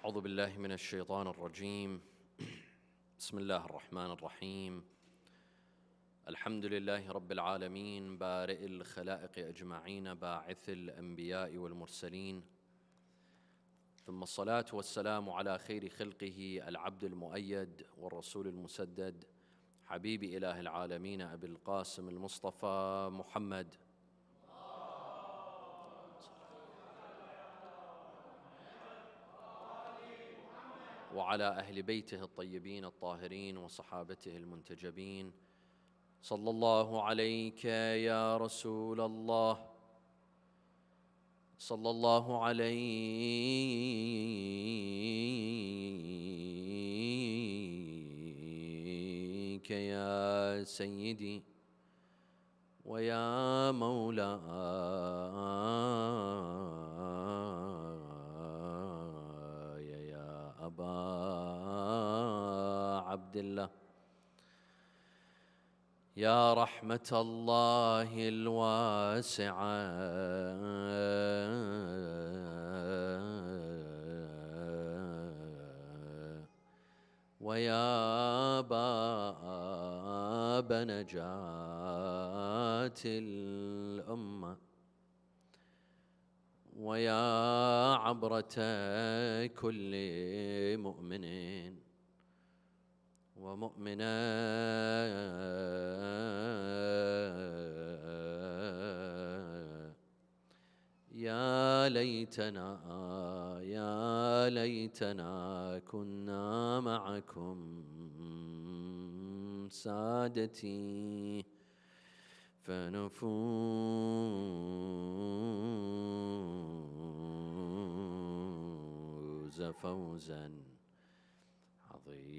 أعوذ بالله من الشيطان الرجيم. بسم الله الرحمن الرحيم. الحمد لله رب العالمين بارئ الخلائق أجمعين باعث الأنبياء والمرسلين، ثم الصلاة والسلام على خير خلقه العبد المؤيد والرسول المسدد حبيب إله العالمين أبي القاسم المصطفى محمد وعلى أهل بيته الطيبين الطاهرين وصحابته المنتجبين. صلى الله عليك يا رسول الله، صلى الله عليك يا سيدي ويا مولاي يا أبا عبد الله، يا رحمة الله الواسعة ويا باب نجاة الأمة ويا عبرة كل مؤمن ومؤمنة، يا ليتنا كنا معكم سادتي فنفوز فوزا عظيما.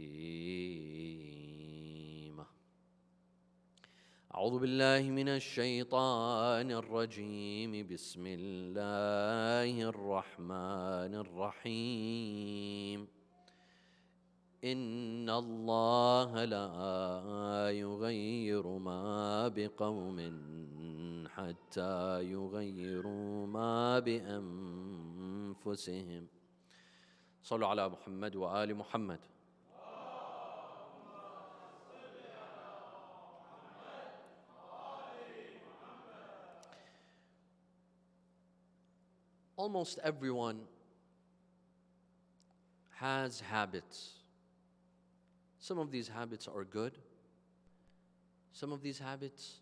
أعوذ بالله من الشيطان الرجيم. بسم الله الرحمن الرحيم. إن الله لا يغير ما بقوم حتى يغيروا ما بأنفسهم. صلوا على محمد وآل محمد. Almost everyone has habits. Some of these habits are good. Some of these habits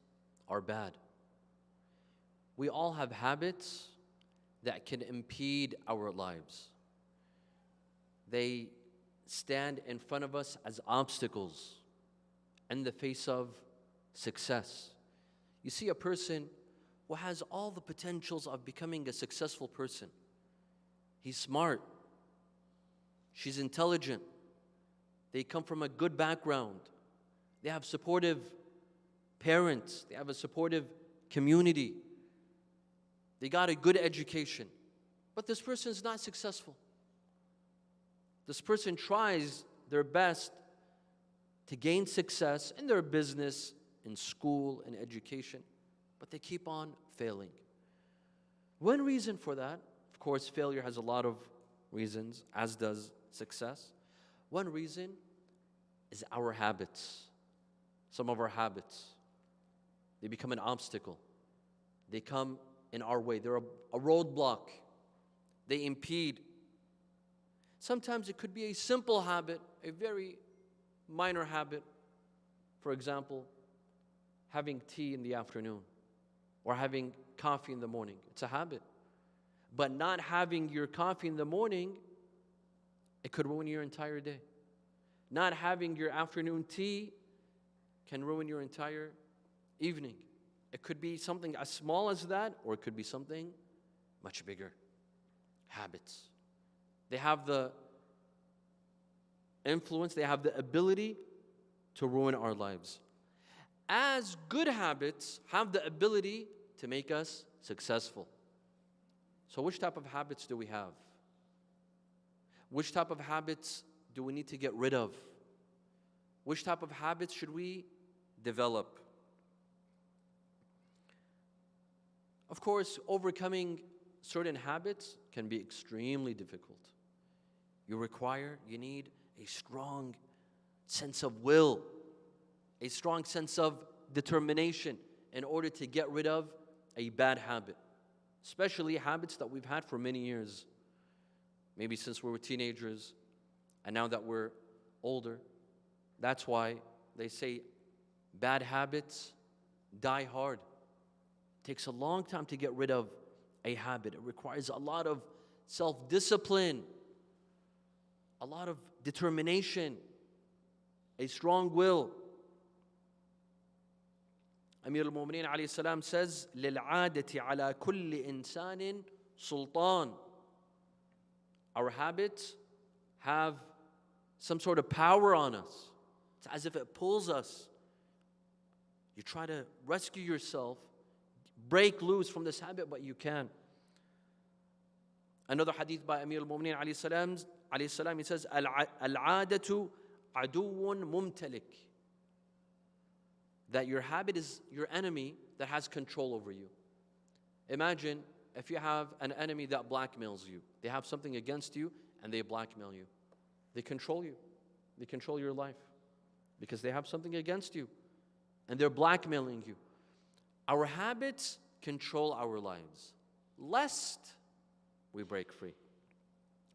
are bad. We all have habits that can impede our lives. They stand in front of us as obstacles in the face of success. You see a person who has all the potentials of becoming a successful person. He's smart. She's intelligent. They come from a good background. They have supportive parents. They have a supportive community. They got a good education. But this person is not successful. This person tries their best to gain success in their business, in school, in education, but they keep on failing. One reason for that, of course, failure has a lot of reasons, as does success. One reason is our habits. Some of our habits, they become an obstacle. They come in our way. They're a roadblock. They impede. Sometimes it could be a simple habit, a very minor habit. For example, having tea in the afternoon or having coffee in the morning. It's a habit. But not having your coffee in the morning, it could ruin your entire day. Not having your afternoon tea can ruin your entire evening. It could be something as small as that, or it could be something much bigger. Habits. They have the influence, they have the ability to ruin our lives. As good habits have the ability to make us successful. So which type of habits do we have? Which type of habits do we need to get rid of? Which type of habits should we develop? Of course, overcoming certain habits can be extremely difficult. You need a strong sense of will, a strong sense of determination in order to get rid of a bad habit, especially habits that we've had for many years, maybe since we were teenagers, and now that we're older. That's why they say bad habits die hard. It takes a long time to get rid of a habit. It requires a lot of self-discipline, a lot of determination, a strong will. Amir al-Mu'mineen alayhi salam says, لِلْعَادَةِ عَلَى كُلِّ إِنسَانٍ سُلْطَانٍ. Our habits have some sort of power on us. It's as if it pulls us. You try to rescue yourself, break loose from this habit, but you can't. Another hadith by Amir al-Mu'mineen alayhi salam, he says, الْعَادَةُ عَدُوٌ مُمْتَلِكٌ. That your habit is your enemy that has control over you. Imagine if you have an enemy that blackmails you. They have something against you and they blackmail you. They control you. They control your life because they have something against you and they're blackmailing you. Our habits control our lives, lest we break free.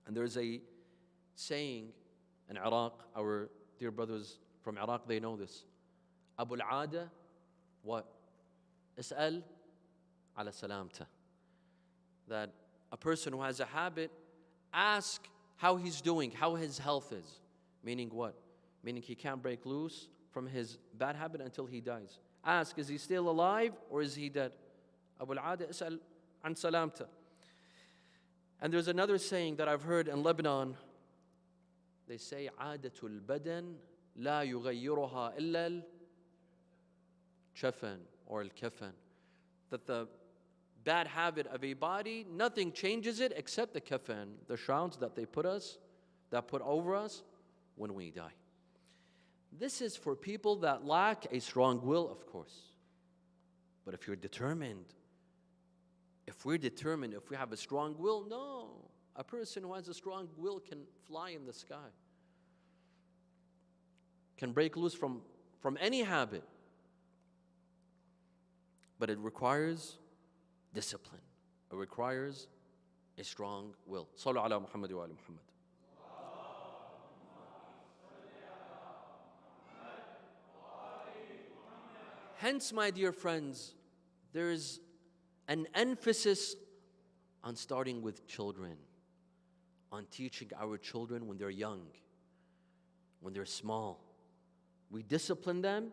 And there's a saying in Iraq, our dear brothers from Iraq, they know this. Abu al-Ada, what? Is'al ala salamta. That a person who has a habit, ask how he's doing, how his health is. Meaning what? Meaning he can't break loose from his bad habit until he dies. Ask, is he still alive or is he dead? Abu al-Ada, is'al an salamta. And there's another saying that I've heard in Lebanon. They say, عادة البدن لا يغيرها إلا الكفن or al-kafan. That the bad habit of a body, nothing changes it except the kafan, the shrouds that they put over us when we die. This is for people that lack a strong will, of course. But if you're determined, if we're determined, if we have a strong will, no. A person who has a strong will can fly in the sky, can break loose from any habit. But it requires discipline. It requires a strong will. Sallu ala Muhammad wa ala Muhammad. Hence, my dear friends, there is an emphasis on starting with children, on teaching our children when they're young, when they're small. We discipline them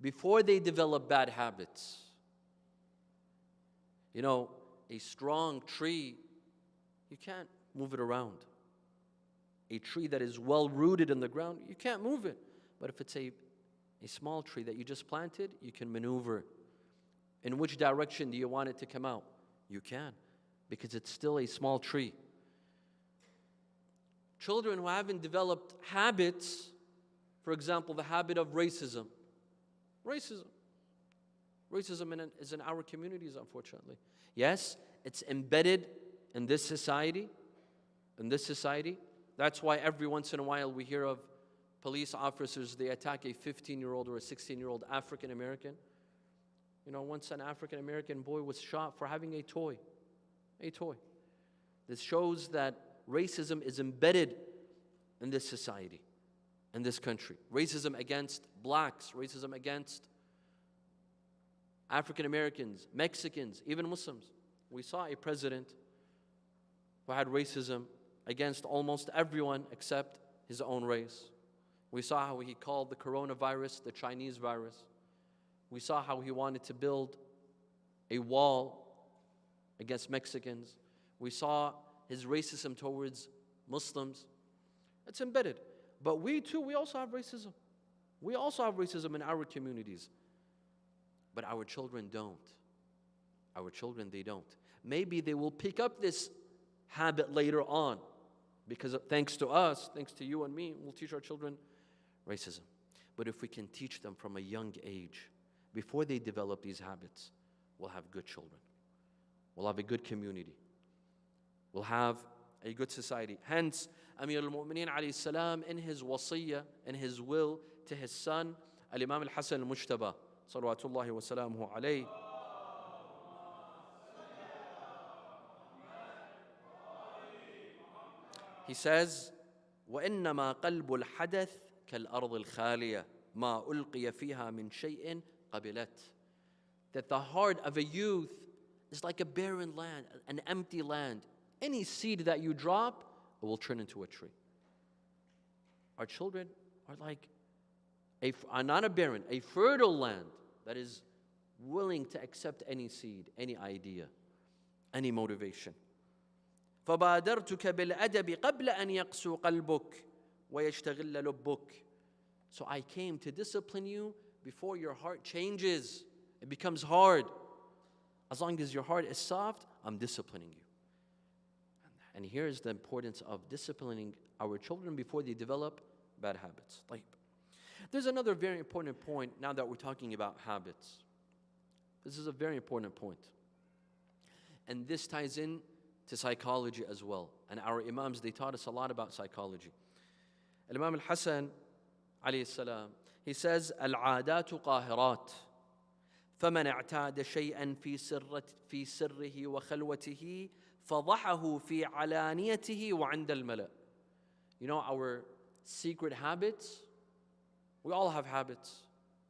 before they develop bad habits. You know, a strong tree, you can't move it around. A tree that is well rooted in the ground, you can't move it. But if it's a small tree that you just planted, you can maneuver. In which direction do you want it to come out? You can, because it's still a small tree. Children who haven't developed habits, for example, the habit of racism. Racism is in our communities, unfortunately. Yes, it's embedded in this society. That's why every once in a while we hear of police officers, they attack a 15-year-old or a 16-year-old African American. You know, once an African American boy was shot for having a toy. This shows that racism is embedded in this society, in this country. Racism against blacks, racism against African Americans, Mexicans, even Muslims. We saw a president who had racism against almost everyone except his own race. We saw how he called the coronavirus the Chinese virus. We saw how he wanted to build a wall against Mexicans. We saw his racism towards Muslims. It's embedded. But we also have racism. We also have racism in our communities. But our children don't. Our children, they don't. Maybe they will pick up this habit later on. Because thanks to us, thanks to you and me, we'll teach our children racism. But if we can teach them from a young age, before they develop these habits, we'll have good children. We'll have a good community. We'll have a good society. Hence, Amir al-Mu'mineen alayhi salam, in his wasiyah, in his will to his son, Al-Imam al-Hasan al-Mujtaba, salawatullahi wa salamuhu alayhi, he says, وإنما قلب الحدث كالأرض الخالية ما ألقي فيها من شيء قبلت. That the heart of a youth is like a barren land, an empty land. Any seed that you drop, it will turn into a tree. Our children are like are not a barren, a fertile land that is willing to accept any seed, any idea, any motivation. فبادرتك بالأدب قبل أن يقسو قلبك ويشتغل لبك. So I came to discipline you before your heart changes. It becomes hard. As long as your heart is soft, I'm disciplining you. And here's the importance of disciplining our children before they develop bad habits. Like, there's another very important point now that we're talking about habits. This is a very important point. And this ties in to psychology as well. And our imams, they taught us a lot about psychology. Imam al-Hasan, alayhi salam, he says, العادات قاهرات فمن اعتاد شيئا في سره وخلوته فضحه في علانيته وعند الملأ. You know, our secret habits, we all have habits.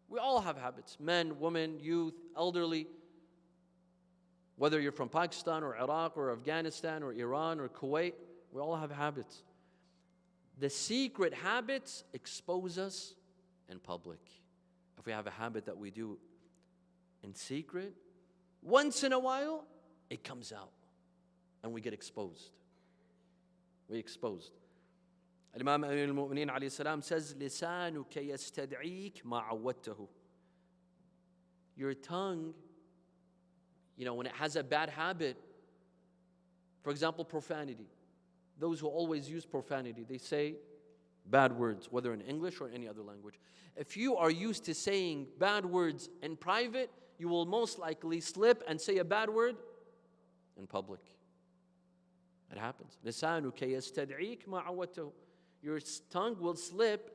We all have habits. Men, women, youth, elderly. Whether you're from Pakistan or Iraq or Afghanistan or Iran or Kuwait, we all have habits. The secret habits expose us in public. If we have a habit that we do in secret, once in a while, it comes out and we get exposed. We're exposed. Imam al-Mu'mineen alayhi salam says, لِسَانُكَ يَسْتَدْعِيكَ مَا عَوَّدْتَهُ. Your tongue, you know, when it has a bad habit, for example, profanity. Those who always use profanity, they say bad words, whether in English or any other language. If you are used to saying bad words in private, you will most likely slip and say a bad word in public. It happens. لِسَانُكَ يَسْتَدْعِيكَ مَا عَوَّدْتَهُ. Your tongue will slip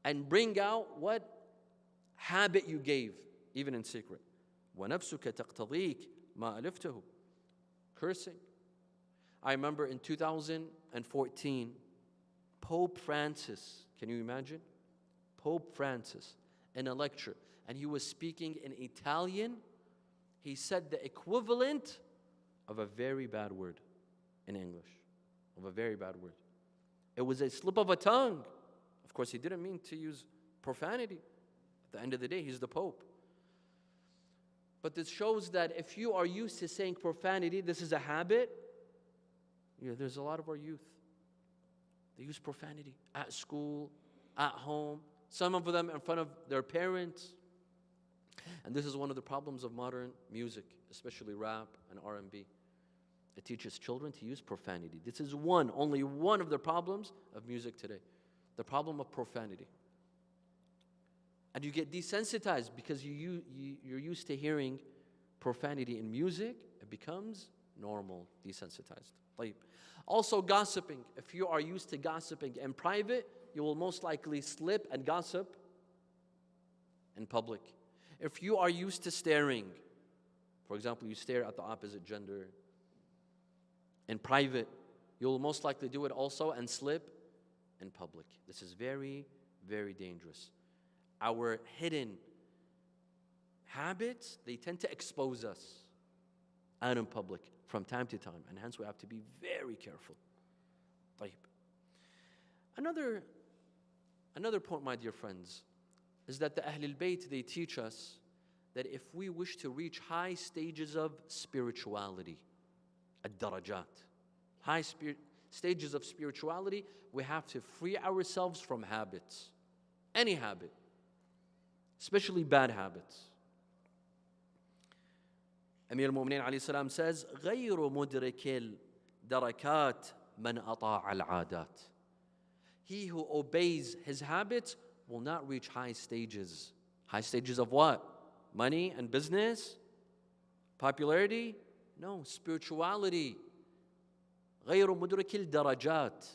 and bring out what habit you gave, even in secret. وَنَفْسُكَ تَقْتَضِيكَ مَا أَلِفْتَهُ. Cursing. I remember in 2014, Pope Francis, can you imagine? Pope Francis, in a lecture, and he was speaking in Italian. He said the equivalent of a very bad word in English, of a very bad word. It was a slip of a tongue. Of course, he didn't mean to use profanity. At the end of the day, he's the Pope. But this shows that if you are used to saying profanity, this is a habit. Yeah, there's a lot of our youth. They use profanity at school, at home, some of them in front of their parents. And this is one of the problems of modern music, especially rap and R&B. It teaches children to use profanity. This is only one of the problems of music today. The problem of profanity. And you get desensitized because you're used to hearing profanity in music. It becomes normal, desensitized. Also gossiping. If you are used to gossiping in private, you will most likely slip and gossip in public. If you are used to staring, for example, you stare at the opposite gender in private, you will most likely do it also and slip in public. This is very, very dangerous. Our hidden habits, they tend to expose us out in public from time to time, and hence we have to be very careful. Another point, my dear friends, is that the Ahlulbayt, they teach us that if we wish to reach high stages of spirituality, ad-darajat, stages of spirituality, we have to free ourselves from habits, any habit, especially bad habits. Amir al-Mu'mineen alayhi salam says, غَيْرُ مُدْرِكِ الدَّرَكَاتِ مَنْ أَطَاعَ الْعَادَاتِ. He who obeys his habits will not reach high stages. High stages of what? Money and business? Popularity? No, spirituality. غير مدرك الدرجات.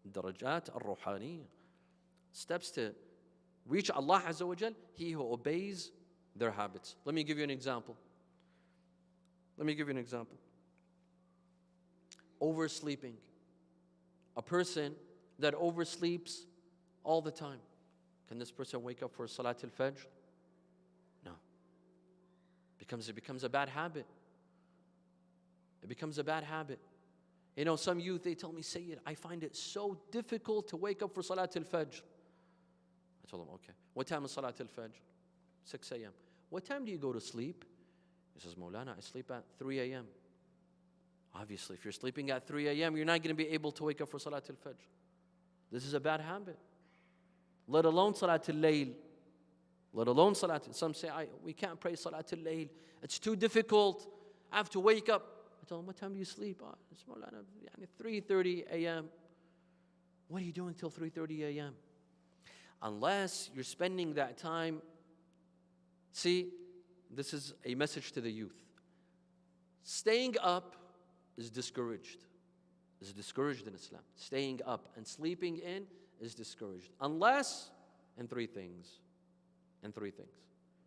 الدرجات الروحانية. Steps to reach Allah Azza wa Jal, he who obeys their habits. Let me give you an example. Oversleeping. A person that oversleeps all the time. Can this person wake up for Salat al-Fajr? No. It becomes a bad habit. It becomes a bad habit. You know, some youth, they tell me, Sayyid, I find it so difficult to wake up for Salat al-Fajr. I told them, okay. What time is Salat al-Fajr? 6 a.m. What time do you go to sleep? He says, Maulana, I sleep at 3 a.m. Obviously, if you're sleeping at 3 a.m., you're not going to be able to wake up for Salat al-Fajr. This is a bad habit. Let alone Salat al-Layl. Let alone Salat. Some say, we can't pray Salat al-Layl. It's too difficult. I have to wake up. I told him, what time do you sleep? It's 3:30 a.m. What are you doing till 3:30 a.m.? Unless you're spending that time. See, this is a message to the youth. Staying up is discouraged. Is discouraged in Islam. Staying up and sleeping in is discouraged. Unless in three things.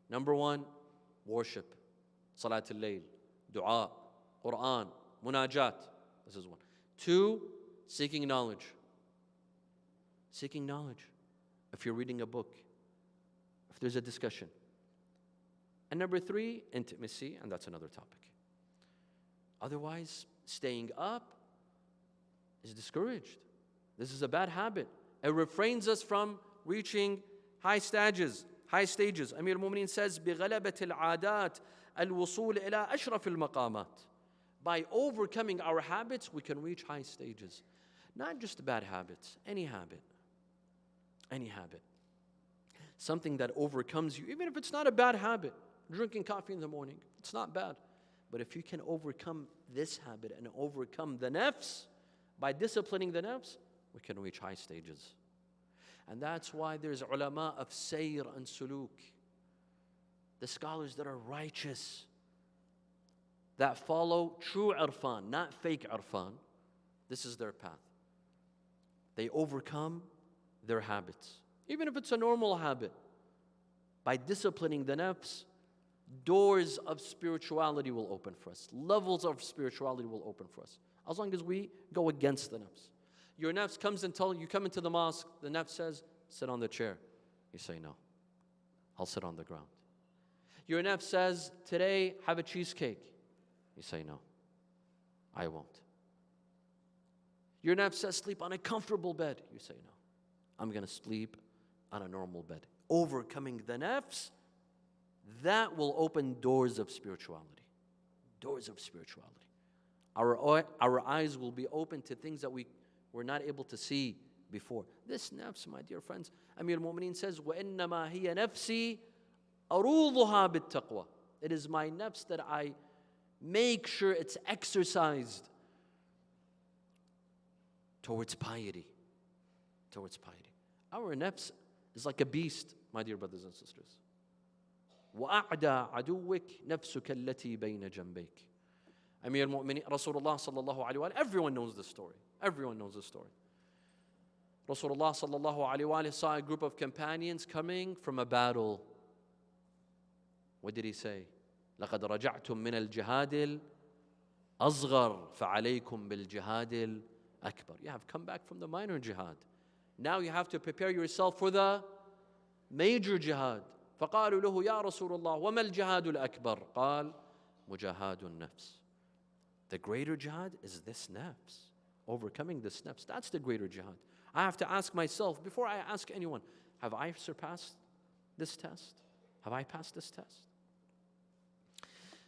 Number one, worship. Salat al-Layl. Dua. Quran, munajat. This is one. Two, seeking knowledge. Seeking knowledge. If you're reading a book, if there's a discussion. And number three, intimacy, and that's another topic. Otherwise, staying up is discouraged. This is a bad habit. It refrains us from reaching high stages. Amir al-Mu'mineen says, بِغَلَبَةِ الْعَادَاتِ الْوُصُولِ إِلَىٰ أَشْرَفِ الْمَقَامَاتِ. By overcoming our habits, we can reach high stages. Not just bad habits, any habit. Something that overcomes you, even if it's not a bad habit. Drinking coffee in the morning, it's not bad. But if you can overcome this habit and overcome the nafs, by disciplining the nafs, we can reach high stages. And that's why there's ulama of sayr and suluk. The scholars that are righteous, that follow true irfan, not fake irfan. This is their path. They overcome their habits. Even if it's a normal habit. By disciplining the nafs, doors of spirituality will open for us. Levels of spirituality will open for us. As long as we go against the nafs. Your nafs comes and tells you, come into the mosque, the nafs says, sit on the chair. You say, no, I'll sit on the ground. Your nafs says, today, have a cheesecake. You say, no, I won't. Your nafs says, sleep on a comfortable bed. You say, no, I'm going to sleep on a normal bed. Overcoming the nafs, that will open doors of spirituality. Doors of spirituality. Our eyes will be open to things that we were not able to see before. This nafs, my dear friends, Amir al-Mu'mineen says, وَإِنَّمَا هِيَ نَفْسِي أَرُوضُهَا بِالتَّقْوَى. It is my nafs that I make sure it's exercised towards piety. Towards piety. Our nafs is like a beast, my dear brothers and sisters. وَأَعْدَى عَدُوِّكَ نَفْسُكَ الَّتِي بَيْنَ جَنْبَيْكَ. Amir al-Mu'mineen, Rasulullah sallallahu alayhi wa sallam, everyone knows this story. Everyone knows this story. Rasulullah sallallahu alayhi wa sallam saw a group of companions coming from a battle. What did he say? لَقَدْ رَجَعْتُم مِّنَ الْجِهَادِ الْأَصْغَرِ فَعَلَيْكُمْ بِالْجِهَادِ الْأَكْبَرِ. You have come back from the minor jihad. Now you have to prepare yourself for the major jihad. فقالوا له يا رسول الله وما الجهاد الأكبر؟ قال مجاهد النفس. The greater jihad is this nafs. Overcoming this nafs. That's the greater jihad. I have to ask myself, before I ask anyone, have I surpassed this test? Have I passed this test?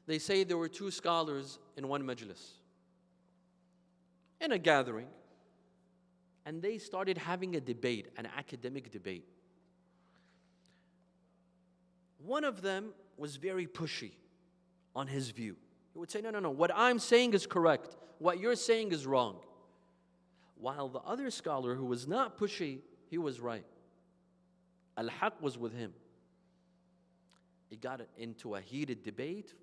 They say there were two scholars in one majlis, in a gathering, and they started having a debate, an academic debate. One of them was very pushy on his view. He would say, no, what I'm saying is correct. What you're saying is wrong. While the other scholar who was not pushy, he was right. Al-Haq was with him. He got into a heated debate.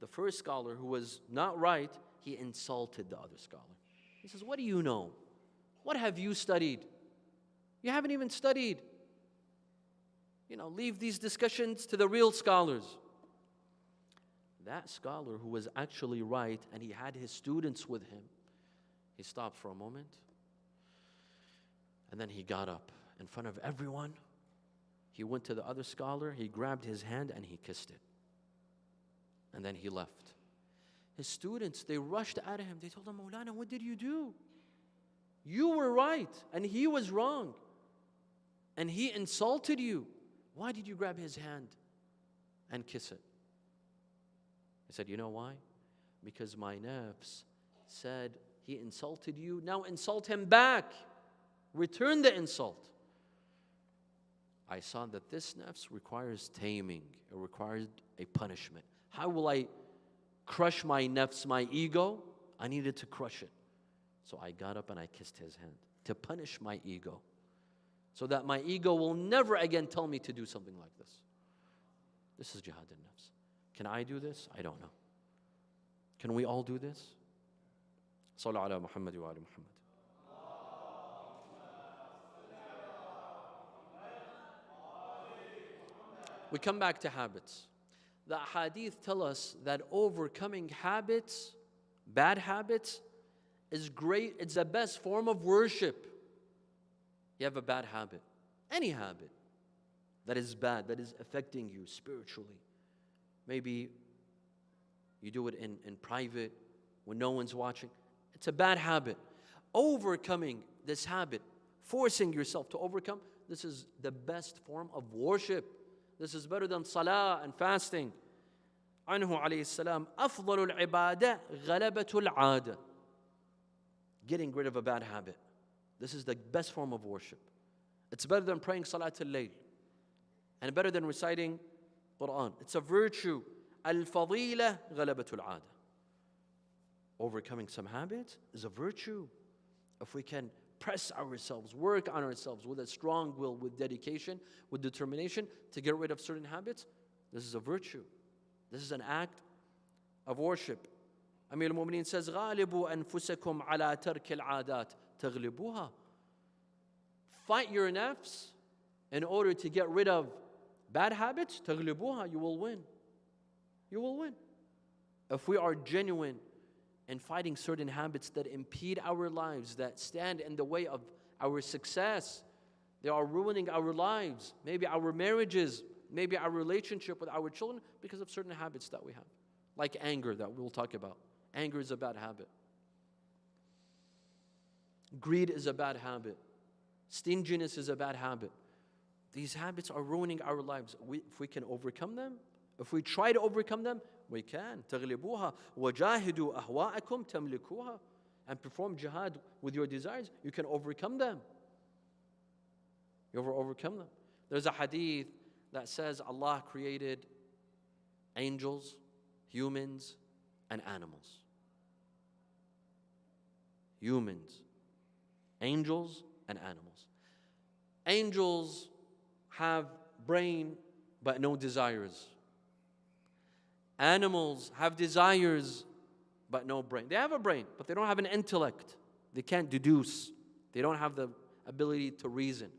The first scholar who was not right, he insulted the other scholar. He says, what do you know? What have you studied? You haven't even studied. Leave these discussions to the real scholars. That scholar who was actually right, and he had his students with him, he stopped for a moment, and then he got up in front of everyone. He went to the other scholar, he grabbed his hand, and he kissed it. And then he left. His students, they rushed at him. They told him, Maulana, what did you do? You were right, and he was wrong. And he insulted you. Why did you grab his hand and kiss it? He said, you know why? Because my nafs said, he insulted you, now insult him back. Return the insult. I saw that this nafs requires taming. It requires a punishment. How will I crush my nafs, my ego? I needed to crush it. So I got up and I kissed his hand to punish my ego, so that my ego will never again tell me to do something like this. This is jihad al-nafs. Can I do this? I don't know. Can we all do this? Sallu ala Muhammad wa ala Muhammad. We come back to habits. The hadith tell us that overcoming habits, bad habits, is great. It's the best form of worship. You have a bad habit, any habit that is bad, that is affecting you spiritually. Maybe you do it in private when no one's watching. It's a bad habit. Overcoming this habit, forcing yourself to overcome, this is the best form of worship. This is better than salah and fasting. Anhu alayhi salam, أفضل العبادة غلبة العادة. Getting rid of a bad habit. This is the best form of worship. It's better than praying Salat al-Layl. And better than reciting Quran. It's a virtue. Al-fadila ghalabatul aada. Overcoming some habits is a virtue. If we can press ourselves, work on ourselves with a strong will, with dedication, with determination to get rid of certain habits, this is a virtue. This is an act of worship. Amir al-Mu'mineen says, غَالِبُوا أَنفُسَكُمْ عَلَى تَرْكِ الْعَادَاتِ تَغْلِبُوهَا. Fight your nafs in order to get rid of bad habits. تَغْلِبُوهَا. You will win. You will win. If we are genuine in fighting certain habits that impede our lives, that stand in the way of our success, they are ruining our lives, maybe our marriages, maybe our relationship with our children, because of certain habits that we have. Like anger, that we'll talk about. Anger is a bad habit. Greed is a bad habit. Stinginess is a bad habit. These habits are ruining our lives. If we can overcome them, if we try to overcome them, we can. تَغْلِبُوهَا وَجَاهِدُوا أَهْوَاءَكُمْ تَمْلِكُوهَا. And perform jihad with your desires. You can overcome them. You overcome them. There's a hadith that says Allah created angels, humans, and animals. Humans, angels, and animals. Angels have brain but no desires. Animals have desires but no brain. They have a brain, but they don't have an intellect. They can't deduce. They don't have the ability to reason.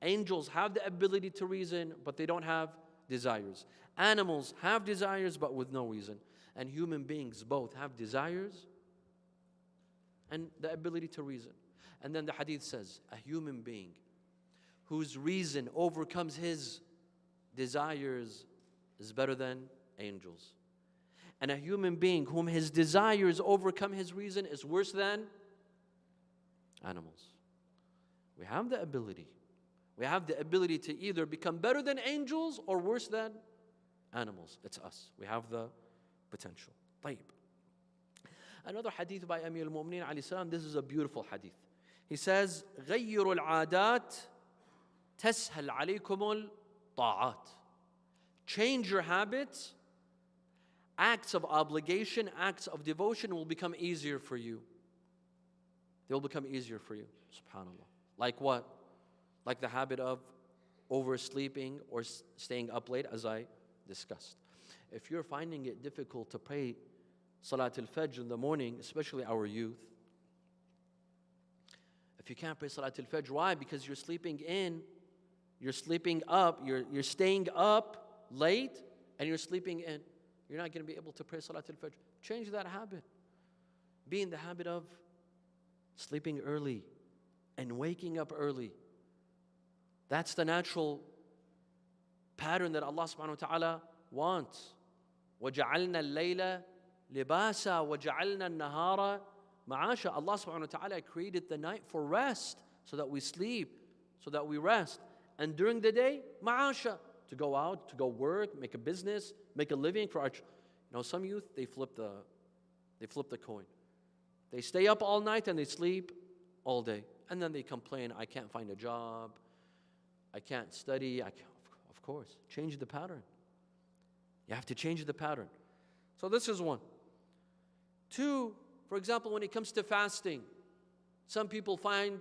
Angels have the ability to reason, but they don't have desires. Animals have desires but with no reason. And human beings both have desires and the ability to reason. And then the hadith says, a human being whose reason overcomes his desires is better than angels. And a human being whom his desires overcome his reason is worse than animals. We have the ability. We have the ability to either become better than angels or worse than animals. It's us. We have the potential. طيب. Another hadith by Amir al-Mu'mineen alayhi salam. This is a beautiful hadith. He says, غَيِّرُوا الْعَادَاتِ تَسْهَلْ عَلَيْكُمُ الطَّاعَاتِ. Change your habits. Acts of obligation, acts of devotion will become easier for you. They will become easier for you. SubhanAllah. Like what? Like the habit of oversleeping or staying up late, as I discussed. If you're finding it difficult to pray Salat al-Fajr in the morning, especially our youth, If you can't pray Salatul Fajr, why? Because you're sleeping in, you're sleeping up, you're staying up late, and you're sleeping in. You're not going to be able to pray Salatul Fajr. Change that habit. Be in the habit of sleeping early and waking up early. That's the natural pattern that Allah subhanahu wa ta'ala wants. وَجَعَلْنَا اللَّيْلَ لِبَاسًا وَجَعَلْنَا النَّهَارَ ma'asha. Allah subhanahu wa ta'ala created the night for rest, so that we sleep, so that we rest. And during the day, ma'asha, to go out, to go work, make a business, make a living for our. Some youth, they flip the coin. They stay up all night and they sleep all day. And then they complain, I can't find a job, I can't study. Of course, change the pattern. You have to change the pattern. So this is one. Two, for example, when it comes to fasting, some people find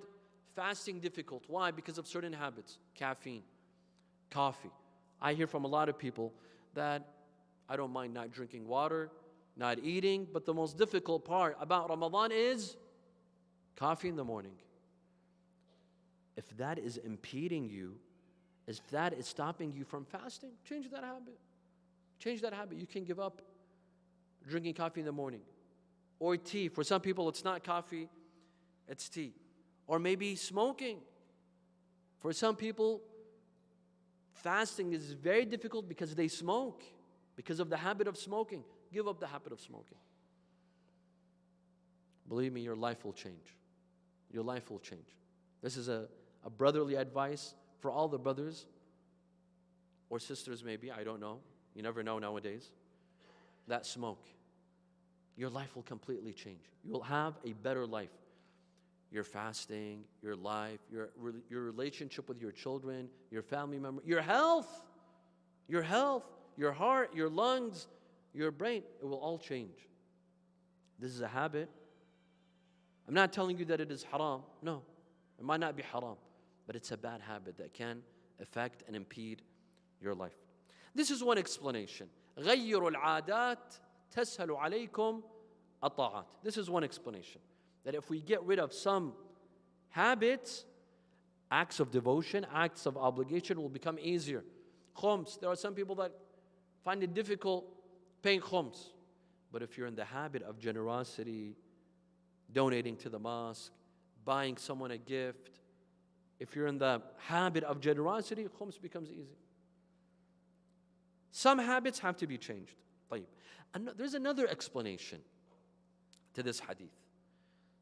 fasting difficult. Why? Because of certain habits. Caffeine, coffee. I hear from a lot of people that I don't mind not drinking water, not eating, but the most difficult part about Ramadan is coffee in the morning. If that is impeding you, if that is stopping you from fasting, change that habit. Change that habit. You can give up drinking coffee in the morning. Or tea. For some people, it's not coffee, it's tea. Or maybe smoking. For some people, fasting is very difficult because they smoke, because of the habit of smoking. Give up the habit of smoking. Believe me, your life will change. Your life will change. This is a brotherly advice for all the brothers or sisters maybe, I don't know. You never know nowadays. That smoke. Your life will completely change. You will have a better life. Your fasting, your life, your relationship with your children, your family member, your health, your heart, your lungs, your brain, it will all change. This is a habit. I'm not telling you that it is haram. No, it might not be haram, but it's a bad habit that can affect and impede your life. This is one explanation. غَيِّرُوا الْعَادَاتِ تَسْهَلُ عَلَيْكُمْ الطَّاعَاتِ. This is one explanation. That if we get rid of some habits, acts of devotion, acts of obligation will become easier. Khums, there are some people that find it difficult paying khums. But if you're in the habit of generosity, donating to the mosque, buying someone a gift, if you're in the habit of generosity, khums becomes easy. Some habits have to be changed. And there's another explanation to this hadith.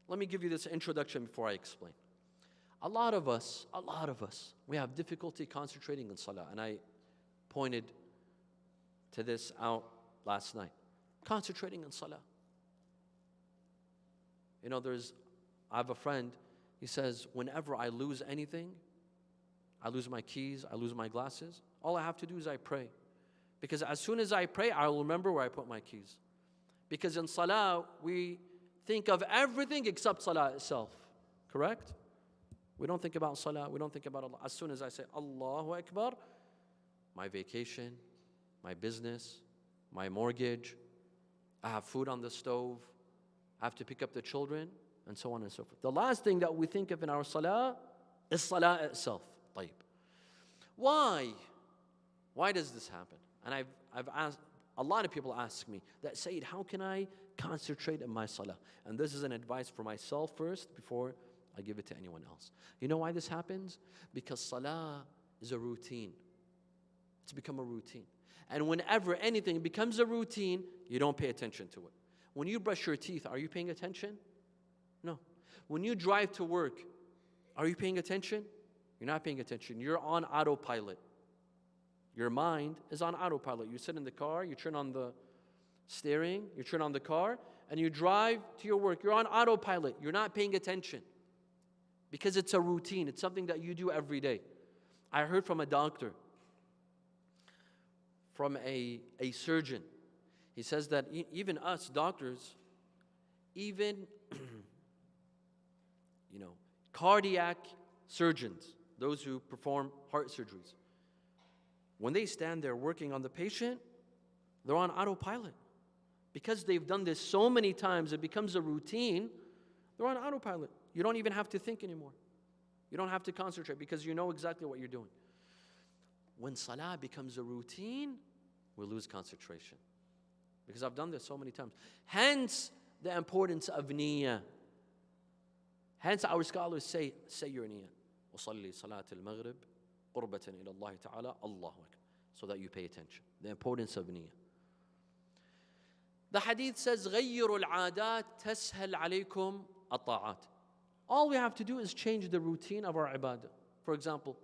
Let me give you this introduction before I explain. A lot of us, we have difficulty concentrating on salah. And I pointed to this out last night. Concentrating on salah. I have a friend, he says, whenever I lose anything, I lose my keys, I lose my glasses, all I have to do is I pray. Because as soon as I pray, I'll remember where I put my keys. Because in salah, we think of everything except salah itself. Correct? We don't think about salah, we don't think about Allah. As soon as I say, Allahu Akbar, my vacation, my business, my mortgage, I have food on the stove, I have to pick up the children, and so on and so forth. The last thing that we think of in our salah is salah itself. طيب. Why? Why does this happen? And I've asked, a lot of people ask me that, Sayyid, how can I concentrate in my salah? And this is an advice for myself first before I give it to anyone else. You know why this happens? Because salah is a routine. It's become a routine. And whenever anything becomes a routine, you don't pay attention to it. When you brush your teeth, are you paying attention? No. When you drive to work, are you paying attention? You're not paying attention. You're on autopilot. Your mind is on autopilot. You sit in the car, you turn on the steering, you turn on the car, and you drive to your work. You're on autopilot. You're not paying attention. Because it's a routine. It's something that you do every day. I heard from a doctor, from a surgeon. He says that even us doctors, even cardiac surgeons, those who perform heart surgeries, when they stand there working on the patient, they're on autopilot. Because they've done this so many times, it becomes a routine, they're on autopilot. You don't even have to think anymore. You don't have to concentrate because you know exactly what you're doing. When salah becomes a routine, we lose concentration. Because I've done this so many times. Hence, the importance of niyyah. Hence, our scholars say your niyyah. وَصَلِّي صَلَاةَ الْمَغْرِبِ قُرْبَةً إِلَى اللَّهِ تَعَالَى Allahu Akbar. So that you pay attention. The importance of niyyah. The hadith says, غَيِّرُوا الْعَادَاتِ تَسْهَلْ عَلَيْكُمْ الطَّاعَاتِ. All we have to do is change the routine of our ibadah. For example,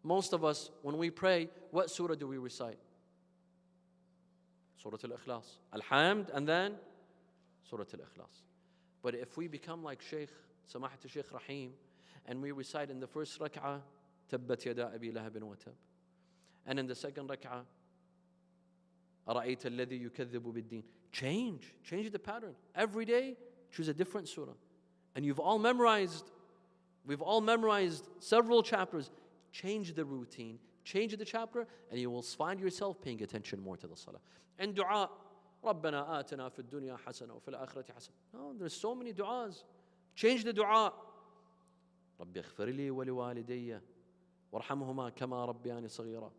most of us, when we pray, what surah do we recite? Surah Al-Ikhlas. Al-Hamd, and then Surah Al-Ikhlas. But if we become like Shaykh, Samahat Shaykh Rahim, and we recite in the first rak'ah, Tabbat yada abi lahabin wa tab. And in the second rak'ah, أَرَأَيْتَ الَّذِي يُكَذِّبُ بِالدِّينِ. Change the pattern. Every day, choose a different surah. And we've all memorized several chapters. Change the routine, change the chapter, and you will find yourself paying attention more to the salah. And dua, رَبَّنَا آتِنَا فِي الدُّنْيَا حَسَنَةً وَفِي الْآخِرَةِ حَسَنَةً. No, there's so many du'as. Change the dua. رَبِّ اغْفِرْ لِي وَلِوَالِدَيَّ وَارْحَمْهُمَا كَمَا رَبِّيَانِي صَغِيرًا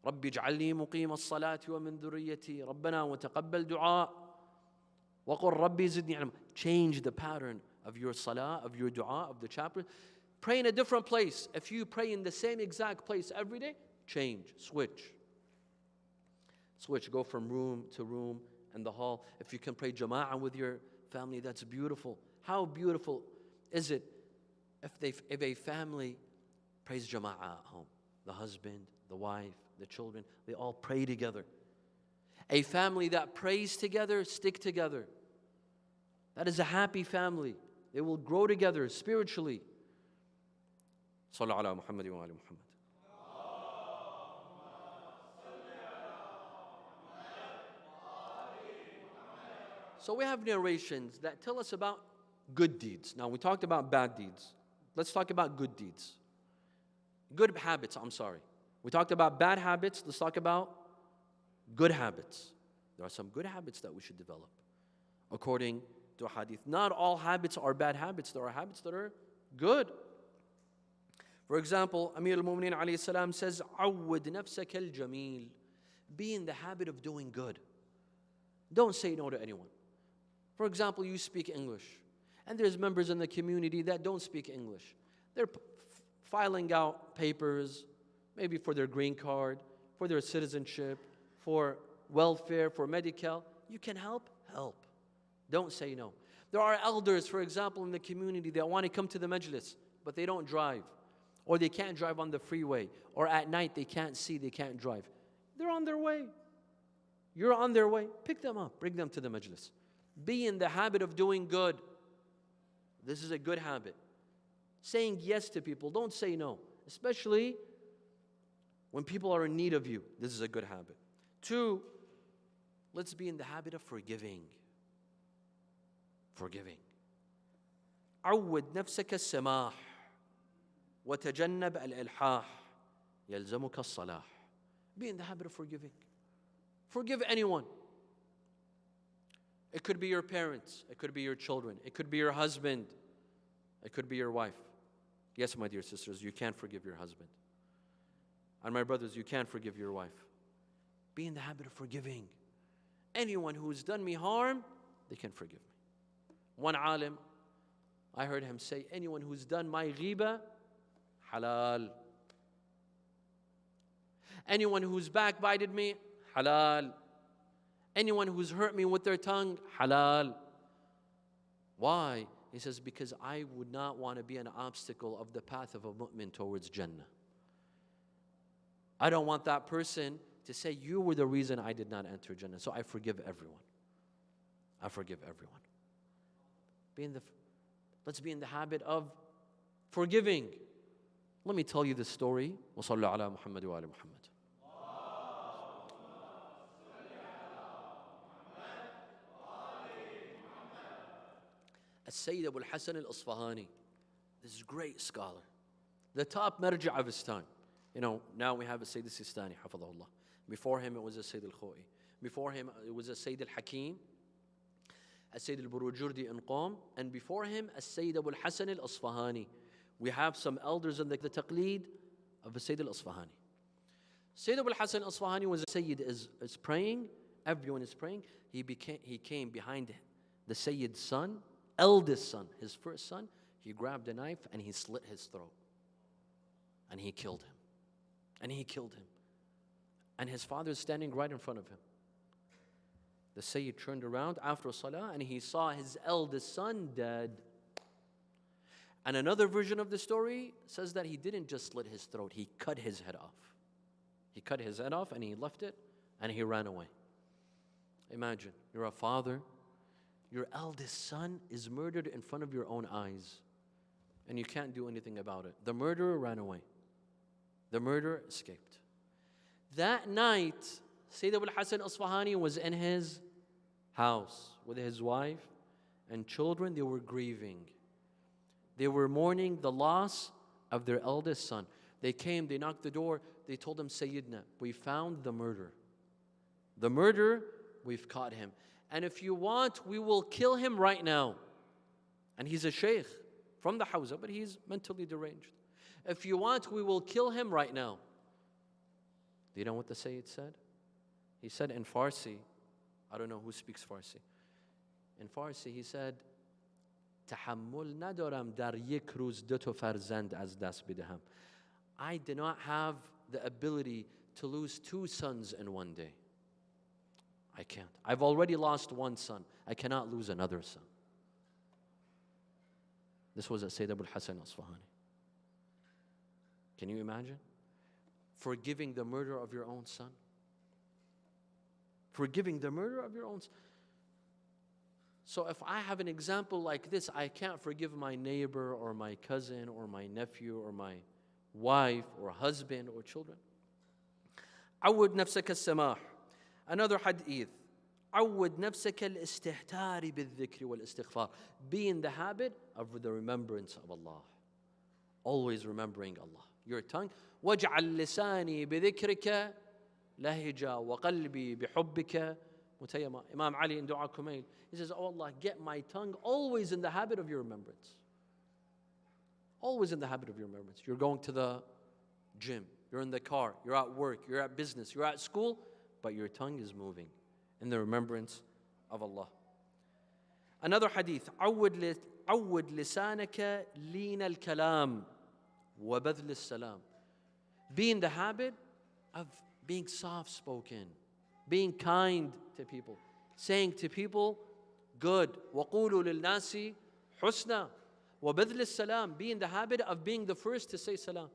رَبِّ اجْعَلْنِي مُقِيمَ الصَّلَاةِ وَمِنْ ذُرِّيَّتِي رَبَّنَا وَتَقَبَّلْ دُعَاء وَقُلْ رَبِّي زِدْنِي عِلْمًا. Change the pattern of your salah, of your dua, of the chapter. Pray in a different place. If you pray in the same exact place every day, change, switch. Go from room to room in the hall. If you can pray jama'ah with your family, that's beautiful. How beautiful is it if a family prays jama'ah at home? The husband, the wife, the children, they all pray together. A family that prays together, stick together. That is a happy family. They will grow together spiritually. صلوا على محمد وآل محمد. So we have narrations that tell us about good deeds. Now we talked about bad deeds. Let's talk about good deeds. Good habits, We talked about bad habits. Let's talk about good habits. There are some good habits that we should develop according to hadith. Not all habits are bad habits. There are habits that are good. For example, Amir al-Mu'mineen alayhi salam says, عَوِّدْ نَفْسَكَ الْجَمِيلِ. Be in the habit of doing good. Don't say no to anyone. For example, you speak English, and there's members in the community that don't speak English. They're filing out papers, maybe for their green card, for their citizenship, for welfare, for medical. You can help. Don't say no. There are elders, for example, in the community that want to come to the majlis, but they don't drive. Or they can't drive on the freeway. Or at night they can't see, they can't drive. They're on their way. You're on their way. Pick them up, bring them to the majlis. Be in the habit of doing good. This is a good habit. Saying yes to people, don't say no. Especially when people are in need of you. This is a good habit. 2, let's be in the habit of forgiving. عود نفسك السماح وتجنب الإلحاح يلزمك الصلاح. Be in the habit of forgiving. Forgive anyone. It could be your parents. It could be your children. It could be your husband. It could be your wife. Yes, my dear sisters, you can forgive your husband. And my brothers, you can forgive your wife. Be in the habit of forgiving. Anyone who has done me harm, they can forgive me. One alim, I heard him say, anyone who's done my ghiba, halal. Anyone who's backbited me, halal. Anyone who's hurt me with their tongue, halal. Why? He says, because I would not want to be an obstacle of the path of a mu'min towards Jannah. I don't want that person to say, you were the reason I did not enter Jannah. So I forgive everyone. Let's be in the habit of forgiving. Let me tell you this story. وَصَلُّوا عَلَى مُحَمَّدٍ وَآلِ مُحَمَّدٍ. Sayyid Abu al-Hasan al-Isfahani. This is a great scholar. The top marja of his time. Now we have a Sayyid al-Sistani, hafadhahullah. Before him it was a Sayyid al-Khoi. Before him it was a Sayyid al-Hakim. As-Sayyid al-Burujurdi in Qom, and before him, As-Sayyid Abu al-Hasan al-Asfahani. We have some elders in the taqleed of As-Sayyid al-Asfahani. Sayyid Abu al-Hasan al-Asfahani, when the Sayyid is praying, everyone is praying, he came behind the Sayyid's son, eldest son, his first son. He grabbed a knife and he slit his throat. And he killed him. And he killed him. And his father is standing right in front of him. The Sayyid turned around after Salah and he saw his eldest son dead. And another version of the story says that he didn't just slit his throat, he cut his head off. He cut his head off and he left it and he ran away. Imagine, you're a father, your eldest son is murdered in front of your own eyes, and you can't do anything about it. The murderer ran away. The murderer escaped. That night, Sayyid Abu al-Hasan al-Asfahani was in his house with his wife and children. They were grieving. They were mourning the loss of their eldest son. They came, they knocked the door, they told him, Sayyidina, we found the murderer. The murderer, we've caught him. And if you want, we will kill him right now. And he's a sheikh from the Hawza, but he's mentally deranged. If you want, we will kill him right now. Do you know what the Sayyid said? He said in Farsi, I don't know who speaks Farsi. In Farsi, he said, تحمل ندارم در یک روز دو تا فرزند از دست بدهم. I do not have the ability to lose two sons in one day. I can't. I've already lost one son. I cannot lose another son. This was at Sayyid Abu al-Hasan al-Asfahani. Can you imagine? Forgiving the murder of your own son. Forgiving the murder of your own son. So if I have an example like this, I can't forgive my neighbor or my cousin or my nephew or my wife or husband or children. عود نفسك السماح. Another hadith. عود نفسك الاستهتار بالذكر والاستغفار. Be in the habit of the remembrance of Allah. Always remembering Allah. Your tongue. واجعل لساني بذكرك لهجا وقلبي بحبك متيما. Imam Ali in Dua Kumail, he says, oh Allah, get my tongue always in the habit of your remembrance. Always in the habit of your remembrance. You're going to the gym, you're in the car, you're at work, you're at business, you're at school, but your tongue is moving in the remembrance of Allah. Another hadith, عود لسانك لين الكلام وبذل السلام. Be in the habit of being soft-spoken, being kind to people, saying to people good. وَقُولُوا لِلنَّاسِ حُسْنًا وَبَذْلِ السَّلَامِ. Be in the habit of being the first to say salam.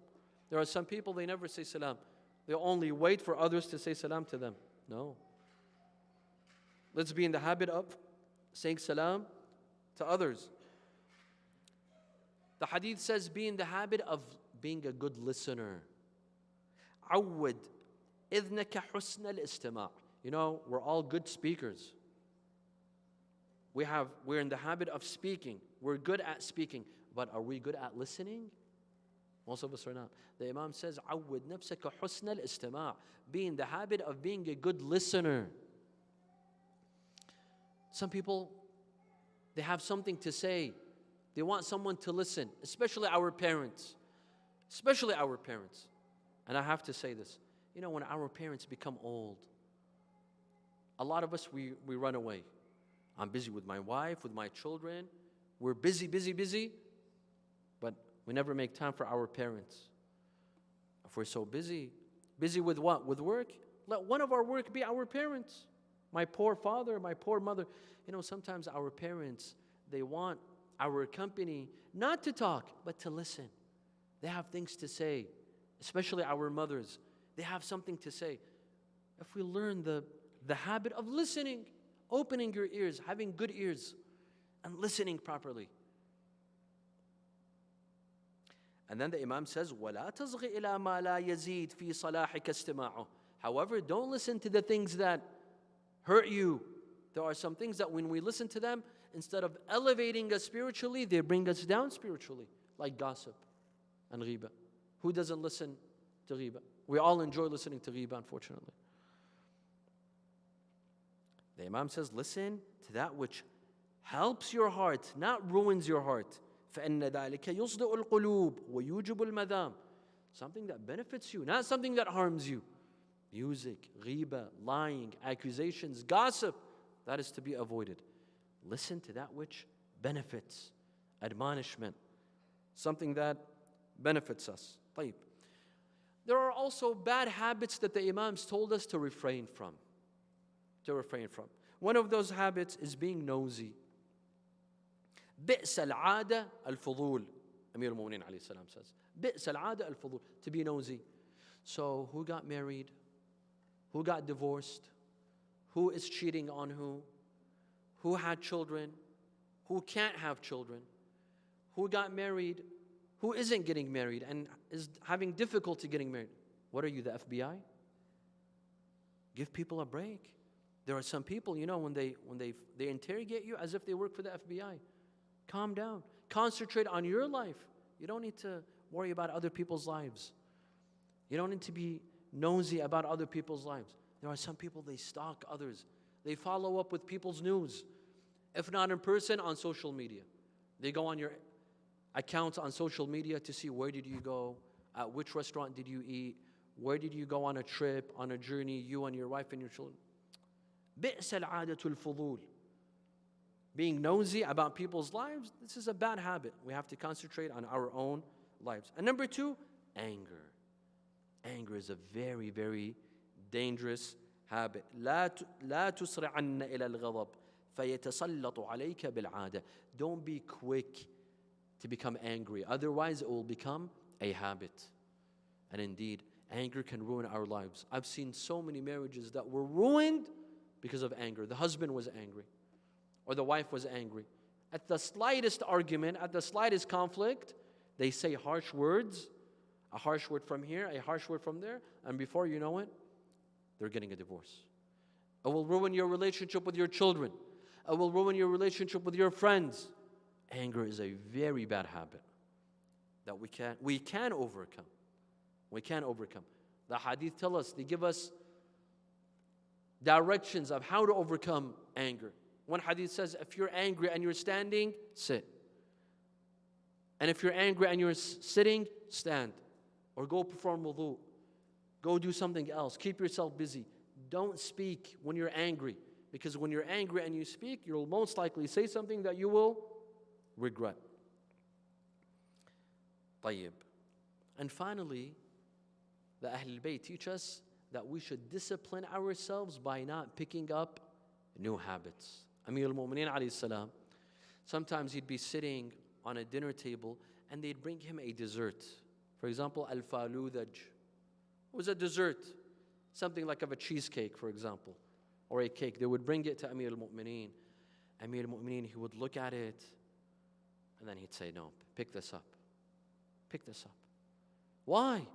There are some people, they never say salam. They only wait for others to say salam to them. No. Let's be in the habit of saying salam to others. The hadith says, be in the habit of being a good listener. عود إذنك حسن الاستماع. You know, we're all good speakers. We're in the habit of speaking. We're good at speaking. But are we good at listening? Most of us are not. The Imam says, عود نفسك حسن الاستماع. Be in the habit of being a good listener. Some people, they have something to say. They want someone to listen, especially our parents. Especially our parents. And I have to say this. You know, when our parents become old, a lot of us, we run away. I'm busy with my wife, with my children. We're busy, but we never make time for our parents. If we're so busy with what? With work? Let one of our work be our parents. My poor father, my poor mother. You know, sometimes our parents, they want our company not to talk, but to listen. They have things to say, especially our mothers. They have something to say. If we learn the habit of listening, opening your ears, having good ears, and listening properly. And then the Imam says, وَلَا تَصْغِ إِلَى مَا لَا يَزِيدْ فِي صَلَاحِكَ اسْتِمَاعُهُ. However, don't listen to the things that hurt you. There are some things that when we listen to them, instead of elevating us spiritually, they bring us down spiritually, like gossip and ghiba. Who doesn't listen to ghiba? We all enjoy listening to ghiba, unfortunately. The Imam says, listen to that which helps your heart, not ruins your heart. فَإِنَّ ذَلِكَ يُصْدِئُ الْقُلُوبِ وَيُوجِبُ الْمَذَامِ. Something that benefits you, not something that harms you. Music, ghiba, lying, accusations, gossip, that is to be avoided. Listen to that which benefits, admonishment, something that benefits us. طيب. There are also bad habits that the Imams told us to refrain from. One of those habits is being nosy. بئس العادة الفضول. Amir al-Mu'minin alayhi salam says, بئس العادة الفضول. To be nosy. So who got married? Who got divorced? Who is cheating on who? Who had children? Who can't have children? Who got married? Who isn't getting married and is having difficulty getting married? What are you, the FBI? Give people a break. There are some people, when they interrogate you as if they work for the FBI. Calm down. Concentrate on your life. You don't need to worry about other people's lives. You don't need to be nosy about other people's lives. There are some people, they stalk others. They follow up with people's news. If not in person, on social media. They go on your accounts on social media to see where did you go, at which restaurant did you eat, where did you go on a trip, on a journey, you and your wife and your children. بئس العادة الفضول. Being nosy about people's lives, this is a bad habit. We have to concentrate on our own lives. And number 2, anger. Anger is a very, very dangerous habit. لا تسرعن إلى الغضب فيتسلط عليك بالعادة. Don't be quick to become angry. Otherwise, it will become a habit. And indeed, anger can ruin our lives. I've seen so many marriages that were ruined because of anger. The husband was angry, or the wife was angry. At the slightest argument, at the slightest conflict, they say harsh words, a harsh word from here, a harsh word from there, and before you know it, they're getting a divorce. It will ruin your relationship with your children. It will ruin your relationship with your friends. Anger is a very bad habit that we can overcome. We can overcome. The hadith tell us, they give us directions of how to overcome anger. One hadith says, if you're angry and you're standing, sit. And if you're angry and you're sitting, stand. Or go perform wudu. Go do something else. Keep yourself busy. Don't speak when you're angry. Because when you're angry and you speak, you'll most likely say something that you will regret. طيب. And finally, the Ahlulbayt teach us that we should discipline ourselves by not picking up new habits. Amir al-Mu'minin alayhi salam, sometimes he'd be sitting on a dinner table and they'd bring him a dessert. For example, al-faludaj. It was a dessert, something like of a cheesecake, for example, or a cake. They would bring it to Amir al-Mu'minin. Amir al-Mu'minin, he would look at it and then he'd say, no, pick this up. Pick this up. Why?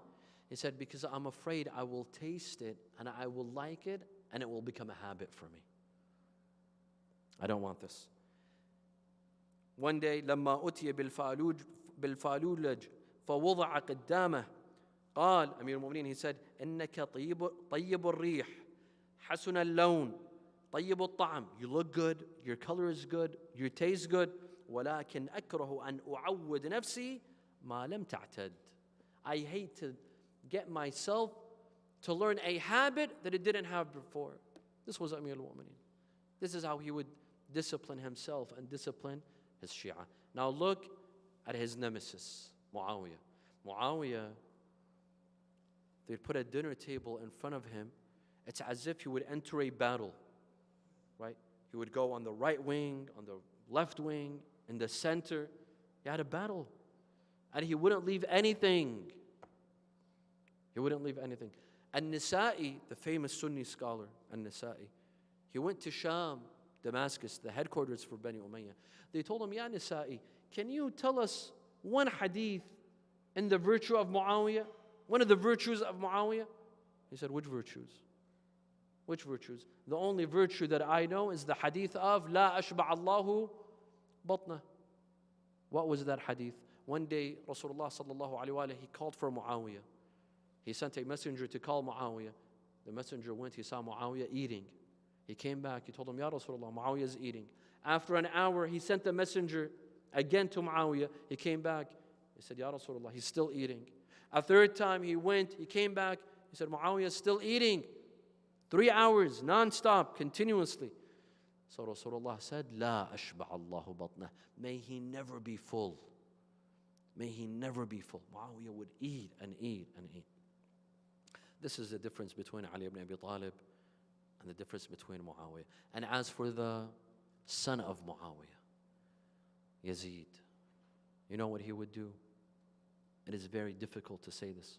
He said, because I'm afraid I will taste it and I will like it and it will become a habit for me. I don't want this. One day, لما أتي بالفالولج فوضع قدامه قال أمير المؤمنين, he said, إنك طيب الريح حسن اللون طيب الطعم. You look good, your color is good, you taste good. ولكن أكره أن أعود نفسي ما لم تعتد. I hate to get myself to learn a habit that it didn't have before. This was Amir al-Mu'minin. This is how he would discipline himself and discipline his Shia. Now look at his nemesis, Muawiyah. Muawiyah, they'd put a dinner table in front of him. It's as if he would enter a battle, right? He would go on the right wing, on the left wing, in the center. He had a battle. And he wouldn't leave anything. He wouldn't leave anything. An-Nasa'i, the famous Sunni scholar, An-Nasa'i, he went to Sham, Damascus, the headquarters for Bani Umayyah. They told him, Ya Nasa'i, can you tell us one hadith in the virtue of Muawiyah? One of the virtues of Muawiyah? He said, which virtues? Which virtues? The only virtue that I know is the hadith of La ashba' Allahu batna. What was that hadith? One day, Rasulullah sallallahu alayhi wa he called for Muawiyah. He sent a messenger to call Muawiyah. The messenger went, he saw Muawiyah eating. He came back, he told him, Ya Rasulullah, Muawiyah is eating. After an hour, he sent the messenger again to Muawiyah. He came back, he said, Ya Rasulullah, he's still eating. A third time he went, he came back, he said, Muawiyah is still eating. 3 hours, non-stop, continuously. So Rasulullah said, La ashba' Allahu batnah. May he never be full. May he never be full. Muawiyah would eat and eat and eat. This is the difference between Ali ibn Abi Talib and the difference between Muawiyah. And as for the son of Muawiyah, Yazid, you know what he would do? It is very difficult to say this.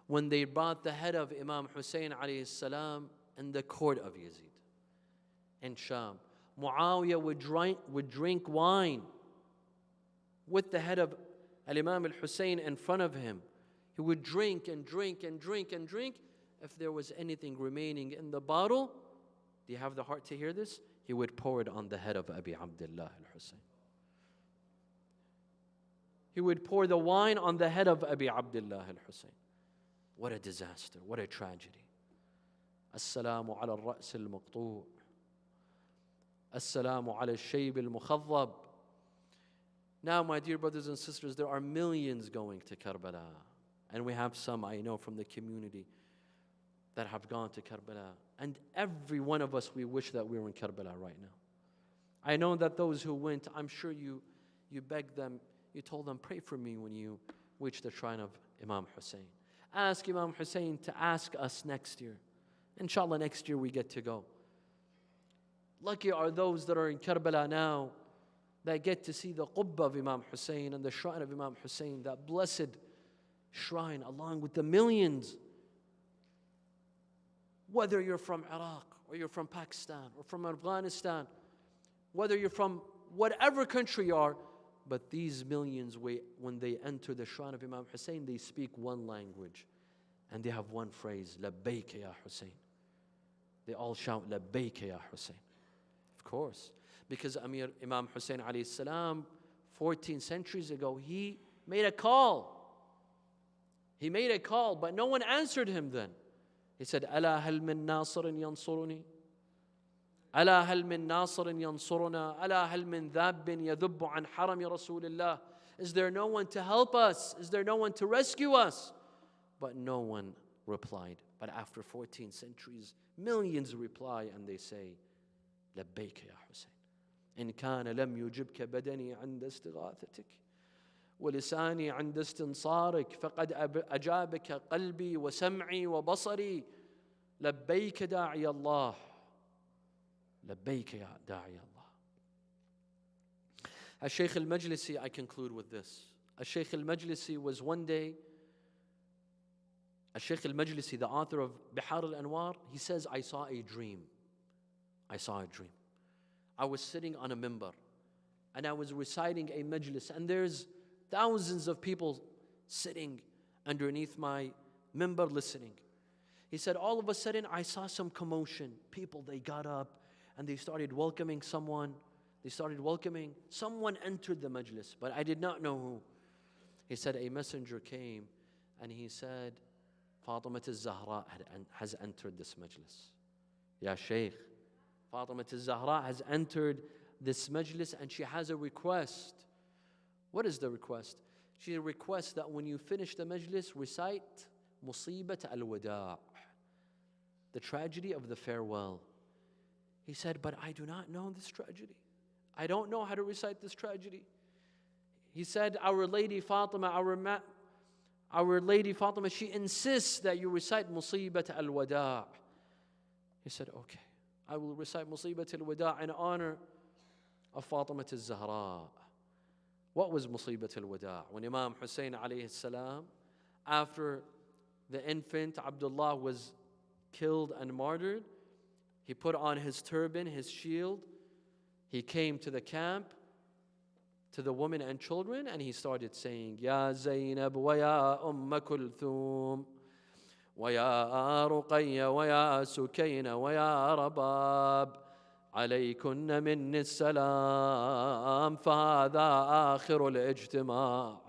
When they brought the head of Imam Hussein alayhi salam in the court of Yazid in Sham, Muawiyah would drink wine with the head of Al-Imam al-Hussein in front of him. He would drink and drink and drink and drink. If there was anything remaining in the bottle, do you have the heart to hear this? He would pour it on the head of Abi Abdullah al-Hussein. He would pour the wine on the head of Abi Abdullah al-Hussein. What a disaster, what a tragedy. As-salamu ala al-ra's al-maqtu'. As-salamu ala al-shayb al-mukhaddab. Now, my dear brothers and sisters, there are millions going to Karbala. And we have some, I know, from the community that have gone to Karbala. And every one of us, we wish that we were in Karbala right now. I know that those who went, I'm sure you begged them, you told them, pray for me when you reach the shrine of Imam Hussein. Ask Imam Hussein to ask us next year. Inshallah, next year we get to go. Lucky are those that are in Karbala now that get to see the Qubba of Imam Hussein and the shrine of Imam Hussein, that blessed shrine, along with the millions. Whether you're from Iraq, or you're from Pakistan, or from Afghanistan, whether you're from whatever country you are, but these millions, when they enter the shrine of Imam Hussein, they speak one language, and they have one phrase, Labbayka ya Hussein. They all shout, Labbayka ya Hussein. Of course, because Imam Hussein alayhi salam, 14 centuries ago, he made a call. He made a call, but no one answered him then. He said, Ala hal min nasirin yansuruni? Ala hal min nasirin yansuruna? Ala hal min dhabbin yadhubbu an harami Rasulillah? Is there no one to help us? Is there no one to rescue us? But no one replied. But after 14 centuries, millions reply and they say, Labbayka ya Hussein. إن كان لم يجبك بدني عند استغاثتك ولساني عند استنصارك فقد أجابك قلبي وسمعي وبصري لبيك داعي الله لبيك يا داعي الله. Al-Shaykh al-Majlisi, I conclude with this. Al-Shaykh al-Majlisi was one day, Al-Shaykh al-Majlisi, the author of Bihar al-Anwar, he says, I saw a dream. I saw a dream. I was sitting on a mimbar and I was reciting a majlis, and there's thousands of people sitting underneath my mimbar listening. He said, all of a sudden I saw some commotion. People, they got up and they started welcoming someone. Someone entered the majlis, but I did not know who. He said, a messenger came and he said, Fatima al-Zahra has entered this majlis. Ya Shaykh, Fatima al-Zahra has entered this majlis and she has a request. What is the request? She requests that when you finish the majlis, recite Musibat al-Wada', the tragedy of the farewell. He said, but I do not know this tragedy. I don't know how to recite this tragedy. He said, Our Lady Fatima, she insists that you recite Musibat al-Wada'. He said, okay, I will recite Musibat al-Wada' in honor of Fatima al-Zahra. What was Musibat al-Wada'? When Imam Hussein alayhi salam, after the infant Abdullah was killed and martyred, he put on his turban, his shield, he came to the camp, to the women and children, and he started saying, Ya Zainab wa ya Kulthum ويا رقية ويا سكينة ويا رباب عليكن مني السلام فهذا آخر الاجتماع.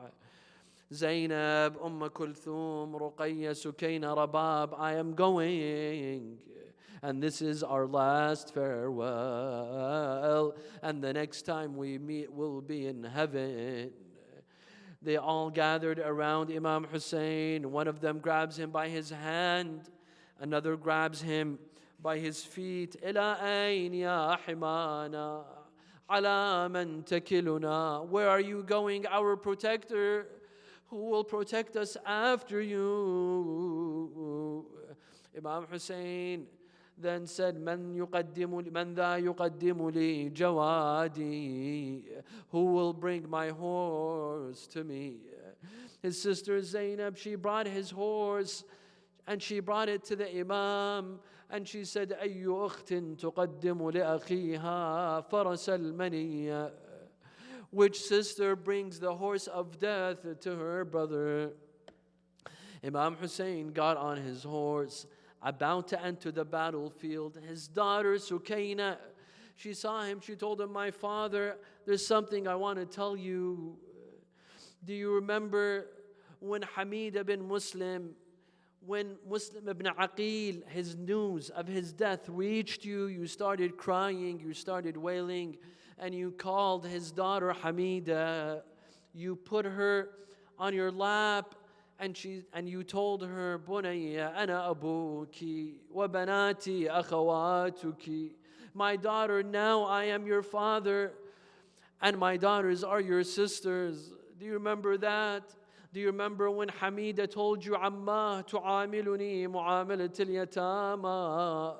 Zainab, Kulthum, Ruqayya, Sukayna, Rabab, I am going. and this is our last farewell, and the next time we meet will be in heaven. They all gathered around Imam Hussein. One of them grabs him by his hand, another grabs him by his feet. إلى أين يا حمانا على من تكلنا? Where are you going, our protector? Who will protect us after you? Imam Hussein then said, من ذا يقدم لي جوادي? Who will bring my horse to me? His sister Zainab, she brought his horse and she brought it to the Imam, and she said, أي أخت تقدم لأخيها فرس المنية? Which sister brings the horse of death to her brother? Imam Hussein got on his horse, about to enter the battlefield. His daughter Sukaina, she saw him, she told him, my father, there's something I want to tell you. Do you remember when Hamid ibn Muslim, when Muslim ibn Aqil, his news of his death reached you, you started crying, you started wailing, and you called his daughter Hamida, you put her on your lap, and you told her, Bunayya ana abuki wa banati akhawatuki. My daughter, now I am your father, and my daughters are your sisters. Do you remember that? Do you remember when Hamida told you, Amma tu'amiluni mu'amalat al-yatama?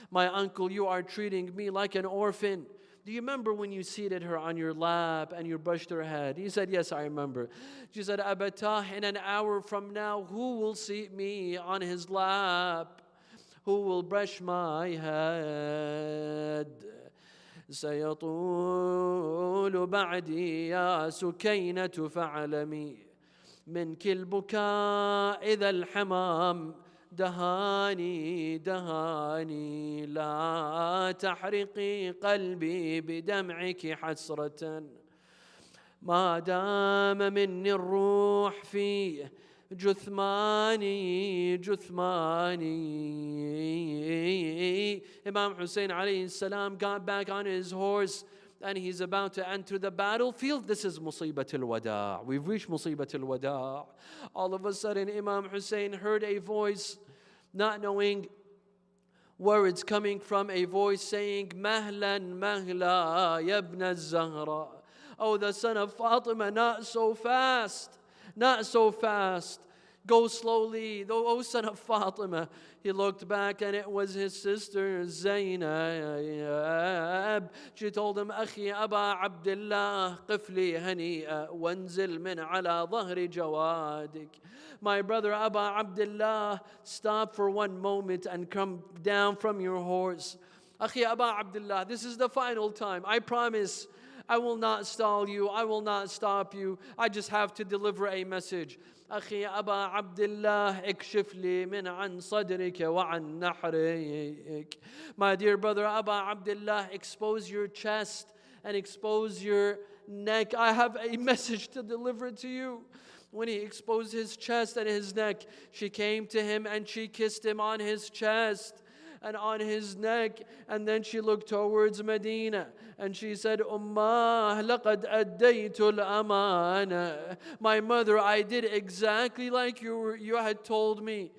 My uncle, you are treating me like an orphan. Do you remember when you seated her on your lap and you brushed her head? He said, yes, I remember. She said, Abatah, in an hour from now, who will seat me on his lap? Who will brush my head? سيطول بعدي يا سكينة فاعلمي منك البكاء إذا الحمام دهاني دهاني لا تحرقي قلبي بدمعك حسرة ما دام مني الروح في جثماني جثماني. Imam Hussein alayhi salam got back on his horse and he's about to enter the battlefield. This is Musibat al-Wada'. We've reached Musibat al-Wada'. All of a sudden, Imam Hussein heard a voice, not knowing where it's coming from, a voice saying, Mahlan, mahla, yabna al-Zahra. Oh, the son of Fatima, not so fast, not so fast. Go slowly, oh son of Fatima. He looked back and it was his sister Zainab. She told him, Akhi Aba Abdullah, qifli hani'a wanzil min ala dhahri jawadik. My brother Aba Abdullah, stop for one moment and come down from your horse. Akhi Aba Abdullah, this is the final time. I promise I will not stall you. I will not stop you. I just have to deliver a message. أخي أبا عبد الله اكشف لي من عن صدرك وعن نحرك. My dear brother Aba Abdullah, expose your chest and expose your neck. I have a message to deliver to you. When he exposed his chest and his neck, she came to him and she kissed him on his chest and on his neck, and then she looked towards Medina and she said, Ummah, laqad addaytu al-amana. My mother, I did exactly like you had told me.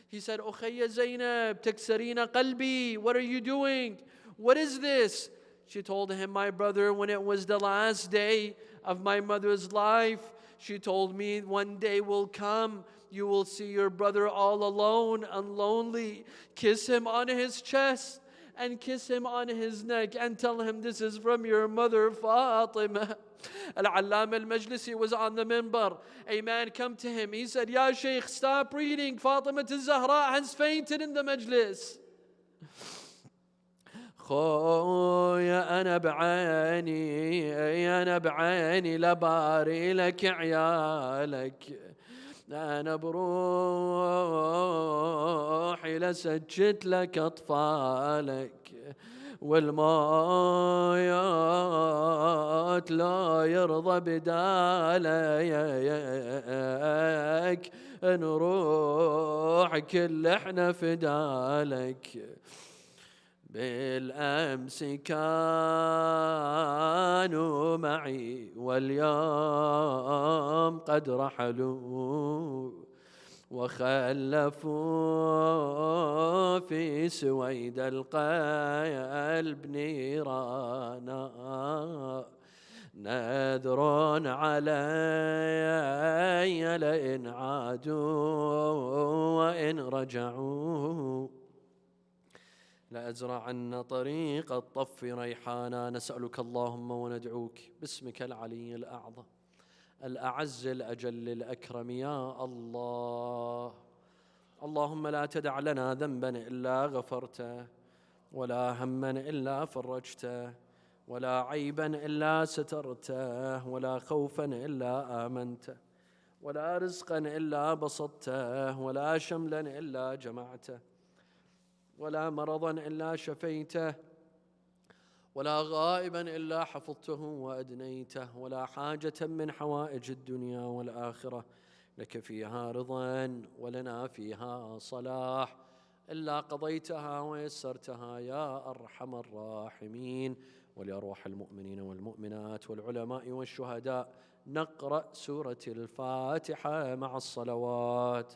He said, Ukhayya Zainab, taksarina qalbi. What are you doing? What is this? She told him, my brother, when it was the last day of my mother's life, she told me one day will come, you will see your brother all alone and lonely. Kiss him on his chest and kiss him on his neck and tell him this is from your mother Fatima. Al-Allam al-Majlisi was on the minbar. A man come to him. He said, Ya Shaykh, stop reading. Fatima al-Zahra has fainted in the majlis. خويا أنا بعيني لباري لك عيالك أنا بروحي لسجت لك أطفالك والمايات لا يرضى بدالك نروح كل احنا فدالك. بالأمس كانوا معي واليوم قد رحلوا، وخلفوا في سويد القلب نيرانا. نذر علي لئن عادوا وإن رجعوا لأزرعن طريق الطف ريحانا. نسألك اللهم وندعوك باسمك العلي الأعظم الأعز الأجل الأكرم يا الله. اللهم لا تدع لنا ذنبا إلا غفرته، ولا هما إلا فرجته، ولا عيبا إلا سترته، ولا خوفا إلا آمنته، ولا رزقا إلا بسطته، ولا شملا إلا جمعته، ولا مرضا إلا شفيته، ولا غائبا إلا حفظته وأدنيته، ولا حاجة من حوائج الدنيا والآخرة لك فيها رضا ولنا فيها صلاح إلا قضيتها ويسرتها يا أرحم الراحمين. ولأرواح المؤمنين والمؤمنات والعلماء والشهداء نقرأ سورة الفاتحة مع الصلوات.